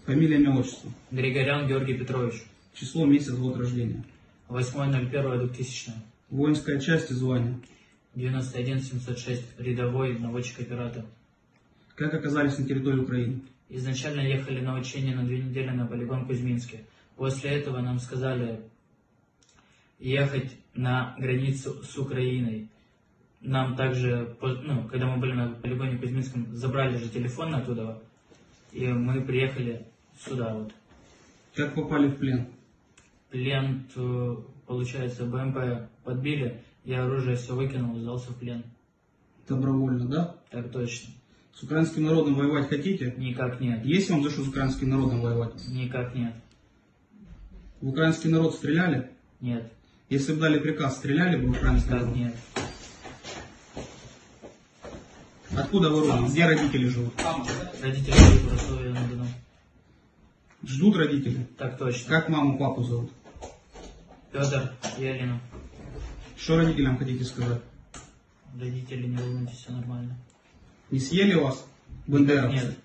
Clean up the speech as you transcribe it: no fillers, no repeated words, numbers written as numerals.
Фамилия, имя, отчество. Григорян Георгий Петрович. Число, месяц, год рождения. 8.01.2000. Воинская часть и звание. 91-706. Рядовой наводчик-оператор. Как оказались на территории Украины? Изначально ехали на учение на 2 недели на полигон Кузьминский. После этого нам сказали ехать на границу с Украиной. Нам также, когда мы были на полигоне Кузьминском, забрали же телефон оттуда, и мы приехали сюда вот. Как попали в плен? Плен, получается, БМП подбили, я оружие все выкинул, сдался в плен. Добровольно, да? Так точно. С украинским народом воевать хотите? Никак нет. Есть вам за что с украинским народом воевать? Никак нет. В украинский народ стреляли? Нет. Если бы дали приказ, стреляли бы в украинский Никак народ? нет. Откуда вы родом? Где родители живут? Родители живут в Ростове-на-Дону. Ждут родители? Так точно. Как маму, папу зовут? Петр и Алина. Что родителям хотите сказать? Родители, не волнуйтесь, все нормально. Не съели вас бандеровцы? Нет.